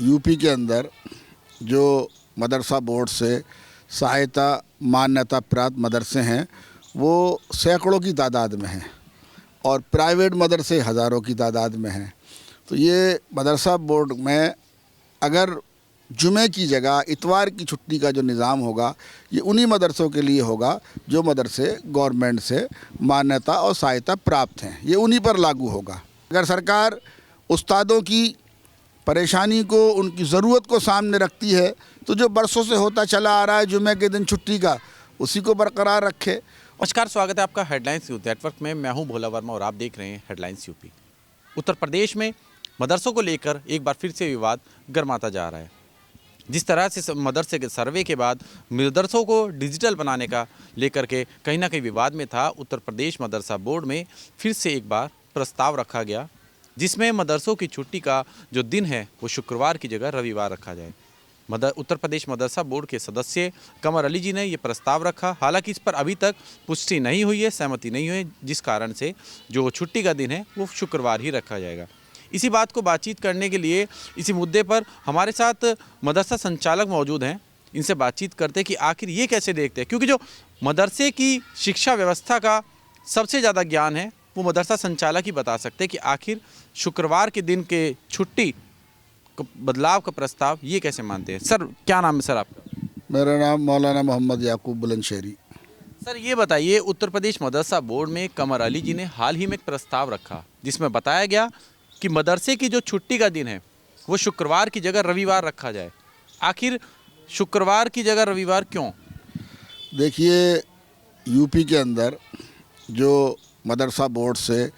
UP के अंदर जो मदरसा बोर्ड से सहायता मान्यता प्राप्त मदरसे हैं वो सैकड़ों की तादाद में हैं और प्राइवेट मदरसे हज़ारों की तादाद में हैं। तो ये मदरसा बोर्ड में अगर जुमे की जगह इतवार की छुट्टी का जो निज़ाम होगा ये उन्हीं मदरसों के लिए होगा जो मदरसे गवर्नमेंट से मान्यता और सहायता प्राप्त हैं, ये उन्हीं पर लागू होगा। अगर सरकार उस्तादों की परेशानी को, उनकी ज़रूरत को सामने रखती है तो जो बरसों से होता चला आ रहा है जुमे के दिन छुट्टी का, उसी को बरकरार रखे। नमस्कार, स्वागत है आपका हेडलाइंस यूपी नेटवर्क में। मैं हूं भोला वर्मा और आप देख रहे हैं हेडलाइंस यूपी। उत्तर प्रदेश में मदरसों को लेकर एक बार फिर से विवाद गर्माता जा रहा है। जिस तरह से मदरसे के सर्वे के बाद मदरसों को डिजिटल बनाने का लेकर के कहीं ना कहीं विवाद में था, उत्तर प्रदेश मदरसा बोर्ड में फिर से एक बार प्रस्ताव रखा गया जिसमें मदरसों की छुट्टी का जो दिन है वो शुक्रवार की जगह रविवार रखा जाए। उत्तर प्रदेश मदरसा बोर्ड के सदस्य कमर अली जी ने ये प्रस्ताव रखा। हालांकि इस पर अभी तक पुष्टि नहीं हुई है, सहमति नहीं हुई है, जिस कारण से जो छुट्टी का दिन है वो शुक्रवार ही रखा जाएगा। इसी बात को बातचीत करने के लिए इसी मुद्दे पर हमारे साथ मदरसा संचालक मौजूद हैं। इनसे बातचीत करते हैं कि आखिर ये कैसे देखते हैं, क्योंकि जो मदरसे की शिक्षा व्यवस्था का सबसे ज़्यादा ज्ञान है वो मदरसा संचालक ही बता सकते हैं कि आखिर शुक्रवार के दिन के छुट्टी बदलाव का प्रस्ताव ये कैसे मानते हैं। सर, क्या नाम है सर आपका? मेरा नाम मौलाना मोहम्मद याकूब बुलंदशहरी। सर, ये बताइए, उत्तर प्रदेश मदरसा बोर्ड में कमर अली जी ने हाल ही में एक प्रस्ताव रखा जिसमें बताया गया कि मदरसे की जो छुट्टी का दिन है वो शुक्रवार की जगह रविवार रखा जाए। आखिर शुक्रवार की जगह रविवार क्यों? देखिए, यूपी के अंदर जो मदरसा बोर्ड से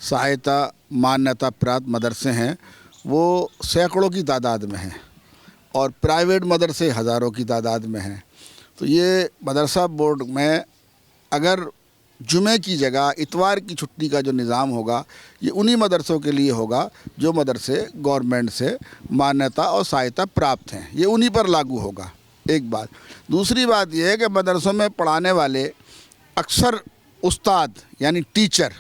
सहायता मान्यता प्राप्त मदरसे हैं वो सैकड़ों की तादाद में हैं और प्राइवेट मदरसे हज़ारों की तादाद में हैं। तो ये मदरसा बोर्ड में अगर जुमे की जगह इतवार की छुट्टी का जो निज़ाम होगा ये उन्हीं मदरसों के लिए होगा जो मदरसे गवर्नमेंट से मान्यता और सहायता प्राप्त हैं, ये उन्हीं पर लागू होगा। एक बात। दूसरी बात यह है कि मदरसों में पढ़ाने वाले अक्सर उस्ताद यानी टीचर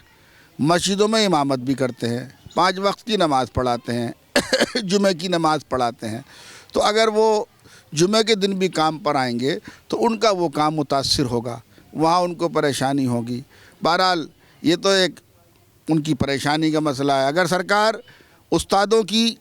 मस्जिदों में इमामत भी करते हैं, 5 वक्त की नमाज़ पढ़ाते हैं जुमे की नमाज़ पढ़ाते हैं। तो अगर वो जुमे के दिन भी काम पर आएंगे तो उनका वो काम मुतासिर होगा, वहाँ उनको परेशानी होगी। बहरहाल ये तो एक उनकी परेशानी का मसला है। अगर सरकार उस्तादों की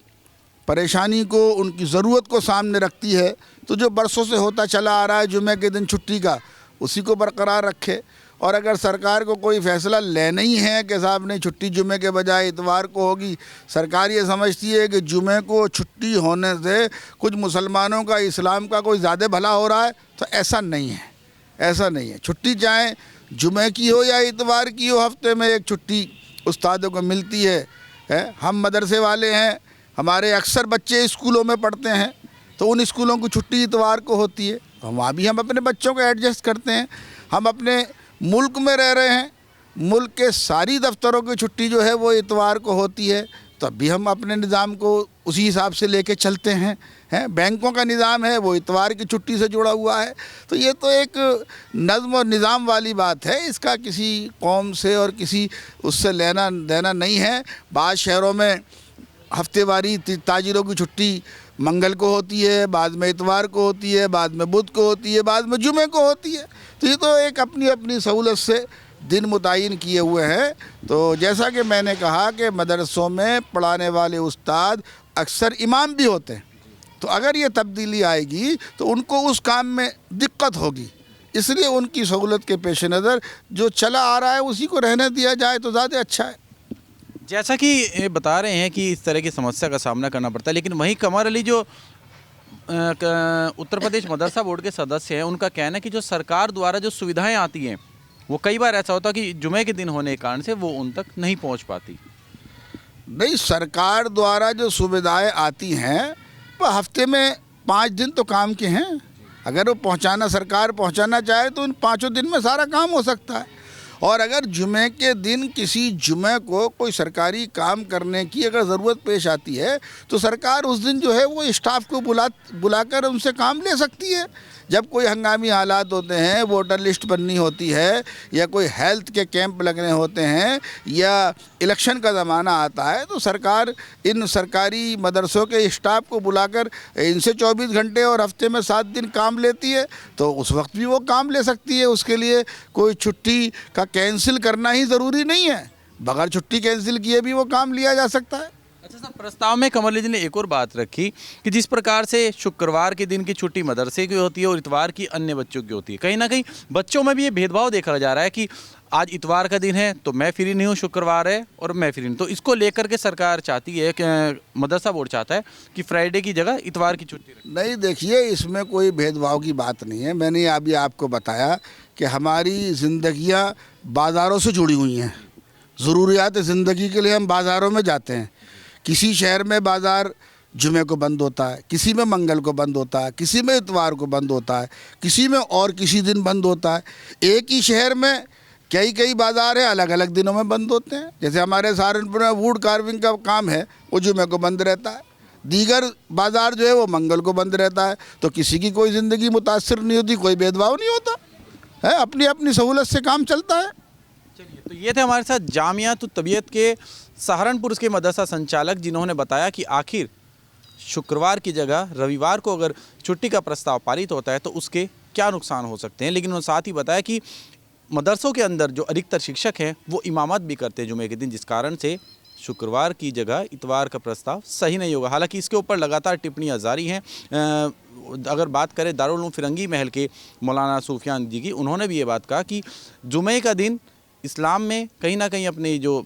परेशानी को, उनकी ज़रूरत को सामने रखती है तो जो बरसों से होता चला आ रहा है जुमे के दिन छुट्टी का, उसी को बरकरार रखे। और अगर सरकार को कोई फ़ैसला लेना ही है कि साहब ने छुट्टी जुमे के बजाय इतवार को होगी, सरकार ये समझती है कि जुमे को छुट्टी होने से कुछ मुसलमानों का, इस्लाम का कोई ज़्यादा भला हो रहा है, तो ऐसा नहीं है। ऐसा नहीं है। छुट्टी चाहे जुमे की हो या इतवार की हो, हफ्ते में एक छुट्टी उस्तादों को मिलती है। हम मदरसे वाले हैं, हमारे अक्सर बच्चे स्कूलों में पढ़ते हैं तो उन स्कूलों की छुट्टी इतवार को होती है, तो वहाँ भी हम अपने बच्चों को एडजस्ट करते हैं। हम अपने मुल्क में रह रहे हैं, मुल्क के सारी दफ्तरों की छुट्टी जो है वो इतवार को होती है, तब भी हम अपने निज़ाम को उसी हिसाब से लेके चलते हैं। बैंकों का निज़ाम है वो इतवार की छुट्टी से जुड़ा हुआ है। तो ये तो एक नज़्म और निज़ाम वाली बात है, इसका किसी कौम से और किसी उससे लेना देना नहीं है। बाद शहरों में हफ्तेवारी ताजिरों की छुट्टी मंगल को होती है, बाद में इतवार को होती है, बाद में बुध को होती है, बाद में जुमे को होती है। तो ये तो एक अपनी अपनी सहूलत से दिन मुतय्यन किए हुए हैं। तो जैसा कि मैंने कहा कि मदरसों में पढ़ाने वाले उस्ताद अक्सर इमाम भी होते हैं, तो अगर ये तब्दीली आएगी तो उनको उस काम में दिक्कत होगी, इसलिए उनकी सहूलत के पेश नज़र जो चला आ रहा है उसी को रहने दिया जाए तो ज़्यादा अच्छा है। जैसा कि बता रहे हैं कि इस तरह की समस्या का सामना करना पड़ता है, लेकिन वहीं कमर अली जो उत्तर प्रदेश मदरसा बोर्ड के सदस्य हैं, उनका कहना है कि जो सरकार द्वारा जो सुविधाएं आती हैं वो कई बार ऐसा होता है कि जुमे के दिन होने के कारण से वो उन तक नहीं पहुंच पाती। नहीं, सरकार द्वारा जो सुविधाएं आती हैं वो हफ्ते में 5 दिन तो काम के हैं। अगर वो सरकार पहुंचाना चाहे तो उन 5 दिन में सारा काम हो सकता है। और अगर जुमे के दिन किसी जुमे को कोई सरकारी काम करने की अगर ज़रूरत पेश आती है तो सरकार उस दिन जो है वो स्टाफ को बुलाकर उनसे काम ले सकती है। जब कोई हंगामी हालात होते हैं, वोटर लिस्ट बननी होती है या कोई हेल्थ के कैंप लगने होते हैं या इलेक्शन का ज़माना आता है, तो सरकार इन सरकारी मदरसों के स्टाफ को बुलाकर इनसे 24 घंटे और हफ्ते में 7 दिन काम लेती है, तो उस वक्त भी वो काम ले सकती है। उसके लिए कोई छुट्टी का कैंसिल करना ही ज़रूरी नहीं है, बगैर छुट्टी कैंसिल किए भी वो काम लिया जा सकता है। अच्छा सर, प्रस्ताव में कमल जी ने एक और बात रखी कि जिस प्रकार से शुक्रवार के दिन की छुट्टी मदरसे की होती है और इतवार की अन्य बच्चों की होती है, कहीं ना कहीं बच्चों में भी ये भेदभाव देखा जा रहा है कि आज इतवार का दिन है तो मैं फ्री नहीं हूँ, शुक्रवार है और मैं फ्री नहीं। तो इसको लेकर के सरकार चाहती है कि मदरसा बोर्ड चाहता है कि फ्राइडे की जगह इतवार की छुट्टी रखे। नहीं, देखिए, इसमें कोई भेदभाव की बात नहीं है। मैंने अभी आपको बताया कि हमारी ज़िंदगियाँ बाज़ारों से जुड़ी हुई हैं। ज़रूरियात ज़िंदगी के लिए हम बाज़ारों में जाते हैं। किसी शहर में बाज़ार जुमे को बंद होता है, किसी में मंगल को बंद होता है, किसी में इतवार को बंद होता है, किसी में और किसी दिन बंद होता है। एक ही शहर में कई बाज़ार है, अलग अलग दिनों में बंद होते हैं। जैसे हमारे सहारनपुर में वुड कार्विंग का काम है, वो जुमे को बंद रहता है। दीगर बाज़ार जो है वो मंगल को बंद रहता है। तो किसी की कोई ज़िंदगी मुतासर नहीं होती, कोई भेदभाव नहीं होता है, अपनी अपनी सहूलत से काम चलता है। चलिए, तो ये थे हमारे साथ जामियातुत तबीयत के सहारनपुर के मदरसा संचालक, जिन्होंने बताया कि आखिर शुक्रवार की जगह रविवार को अगर छुट्टी का प्रस्ताव पारित होता है तो उसके क्या नुकसान हो सकते हैं। लेकिन उन्होंने साथ ही बताया कि मदरसों के अंदर जो अधिकतर शिक्षक हैं वो इमामत भी करते हैं जुमे के दिन, जिस कारण से शुक्रवार की जगह इतवार का प्रस्ताव सही नहीं होगा। हालांकि इसके ऊपर लगातार टिप्पणियां जारी हैं। अगर बात करें दारुल उलूम फिरंगी महल के मौलाना सूफियान जी की, उन्होंने भी ये बात कहा कि जुमे का दिन इस्लाम में कहीं ना कहीं अपनी जो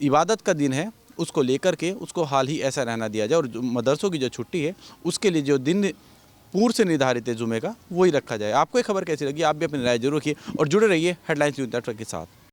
इबादत का दिन है उसको लेकर के उसको हाल ही ऐसा रहना दिया जाए, और जो मदरसों की जो छुट्टी है उसके लिए जो दिन पूर्व से निर्धारित है जुमे का, वही रखा जाए। आपको ये खबर कैसी लगी? आप भी अपनी राय जरूर रखिए और जुड़े रहिए हेडलाइंस न्यूज़ नेटवर्क के साथ।